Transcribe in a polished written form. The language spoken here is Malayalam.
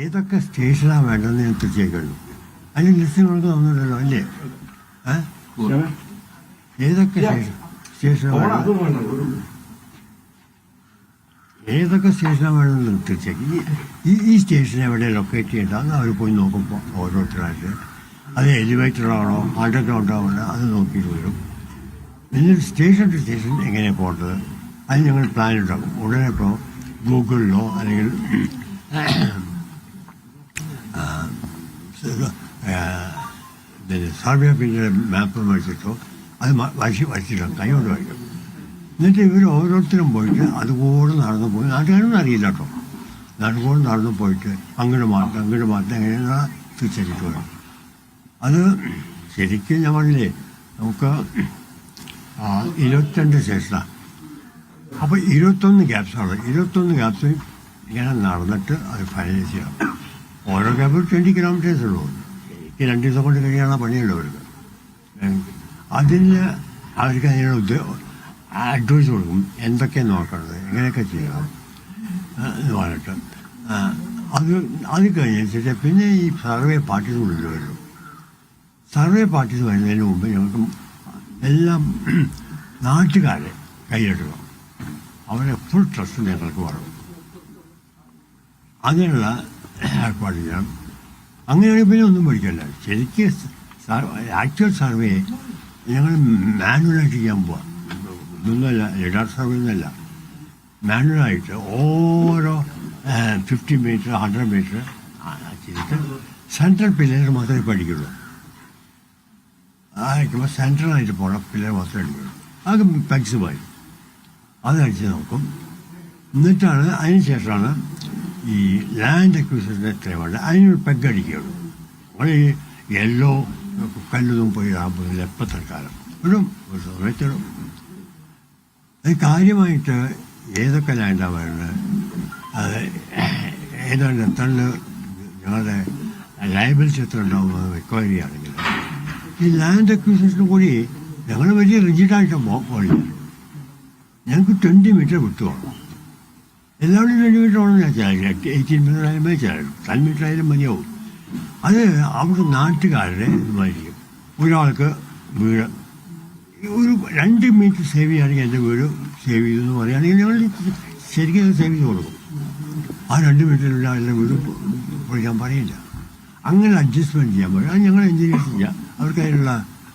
ഏതൊക്കെ സ്റ്റേഷനാണ് വേണ്ടതെന്ന് ഞാൻ തീർച്ചയായിട്ടും അതിന് ലിസ്റ്റ് നമുക്ക് തന്നിട്ടല്ലോ അല്ലേ? ഏതൊക്കെ സ്റ്റേഷനാണ് വേണമെന്ന് തീർച്ചയായും ഈ സ്റ്റേഷൻ എവിടെ ലൊക്കേറ്റ് ചെയ്യേണ്ടതെന്ന് അവർ പോയി നോക്കുമ്പോൾ ഓരോരുത്തരായിട്ട് അത് എലിവേറ്ററാണോ അണ്ടർഗ്രൗണ്ട് ആവണോ അത് നോക്കിയിട്ട് വരും. എന്നിട്ട് സ്റ്റേഷൻ ടു സ്റ്റേഷൻ എങ്ങനെയാണ് പോകേണ്ടത് അത് ഞങ്ങൾ പ്ലാൻ ഉണ്ടാക്കും. ഉടനെ ഇപ്പോൾ ഗൂഗിളിലോ അല്ലെങ്കിൽ സർവേ ഓഫ് ഇന്ത്യയുടെ മാപ്പ് മേടിച്ചിട്ടോ അത് വരച്ചിട്ടും കൈകൊണ്ട് വയ്ക്കും. എന്നിട്ട് ഇവർ ഓരോരുത്തരും പോയിട്ട് അതുപോലെ നടന്നു പോയി നാട്ടുകാരൊന്നും അറിയില്ല കേട്ടോ. നാട്ടുകൂടെ നടന്നു പോയിട്ട് അങ്ങോട്ട് മാറ്റം എങ്ങനെയാണ് തീർച്ചയായിട്ടും വരും. അത് ശരിക്കും ഞാൻ പറഞ്ഞില്ലേ നമുക്ക് 22 സ്റ്റേഷനാണ്. അപ്പോൾ 21 ഗ്യാപ്സാണ്. 21 ഗ്യാപ്സ് ഇങ്ങനെ നടന്നിട്ട് അത് ഫൈനലൈസ് ചെയ്യണം. ഓരോ ഗ്യാപ്പ് 20 കിലോമീറ്റേഴ്സ് ഉള്ളൂ. എനിക്ക് 2 ദിവസം കൊണ്ട് കഴിയാനുള്ള പണിയുള്ളൂ അവർക്ക്. അതിന് അവർക്ക് അതിനുള്ള അഡ്വൈസ് കൊടുക്കും, എന്തൊക്കെയാണ് നോക്കേണ്ടത്, എങ്ങനെയൊക്കെ ചെയ്യണം എന്ന് പറഞ്ഞിട്ട്. അത് കഴിഞ്ഞ പിന്നെ ഈ സർവേ പാർട്ടീസ് ഉള്ളിൽ വരും. സർവേ പാർട്ടീസ് വരുന്നതിന് മുമ്പ് ഞങ്ങൾക്ക് എല്ലാം നാട്ടുകാരെ കൈയ്യെടുക്കണം. അവരെ ഫുൾ ട്രസ്റ്റ് ഞങ്ങൾക്ക് വേണം. അതിനുള്ള ഏർപ്പാട് ചെയ്യണം. അങ്ങനെയാണെങ്കിൽ പിന്നെ ഒന്നും പഠിക്കല്ല. ശരിക്കും ആക്ച്വൽ സർവേ ഞങ്ങൾ മാനുവലായിട്ട് ചെയ്യാൻ പോവാം. ഇതൊന്നുമല്ല ലിഡാർ സർവേ ഒന്നുമല്ല, മാനുവലായിട്ട് ഓരോ 50 മീറ്റർ 100 മീറ്റർ ചെയ്തിട്ട് സെൻട്രൽ പില്ലർ മാത്രമേ പഠിക്കുള്ളൂ. അയക്കുമ്പോൾ സെൻട്രലായിട്ട് പോകണം, പില്ലർ മാത്രമേ അടിക്കുള്ളൂ. അത് പെഗ്സ് പോയി അത് അടിച്ച് നോക്കും. എന്നിട്ടാണ് അതിന് ശേഷമാണ് ഈ ലാൻഡ് അക്വിസിഷൻ എത്ര വേണ്ട അതിനൊരു പെഗ് അടിക്കുകയുള്ളൂ. നമ്മൾ ഈ യെല്ലോ കല്ലൊന്നും പോയി ആകുമ്പോൾ എപ്പോൾ തൽക്കാലം ഇടും, ഒരു സമയത്തിടും. അത് കാര്യമായിട്ട് ഏതൊക്കെ ലാൻഡാണ് വേണ്ടത്, അത് ഏതാണ്ട് എത്ര ഞങ്ങളുടെ ലയബിലിറ്റി എത്ര ഉണ്ടാവുന്നത് റിക്വയർ ചെയ്യുകയാണെങ്കിൽ ഈ ലാൻഡ് അക്വിസിഷനും കൂടി ഞങ്ങൾ വലിയ റിജിഡായിട്ട് പോകില്ല. ഞങ്ങൾക്ക് 20 മീറ്റർ വിട്ടു പോകണം. എല്ലാവരും 20 മീറ്റർ ആണെന്ന് വെച്ചാൽ 18 മീറ്റർ ആയാലും മതി, 10 മീറ്റർ ആയാലും മതിയാവും. അത് അവിടെ നാട്ടുകാരുടെ ഇതുമായിരിക്കും. ഒരാൾക്ക് വീട് ഒരു 2 മീറ്റർ സേവ് ചെയ്യുകയാണെങ്കിൽ എൻ്റെ വീട് സേവ് ചെയ്തെന്ന് പറയുകയാണെങ്കിൽ ഞങ്ങൾ ശരിക്കും അത് സേവ് ചെയ്ത് കൊടുക്കും. ആ 2 മീറ്ററിലുള്ള ആളുടെ വീട് പൊളിക്കാൻ പറയില്ല. അങ്ങനെ അഡ്ജസ്റ്റ്മെൻറ്റ് ചെയ്യാൻ പറയും. അത് ഞങ്ങൾ എൻജിനീയേഴ്സ് ചെയ്യാം. അവർക്ക് അതിനുള്ള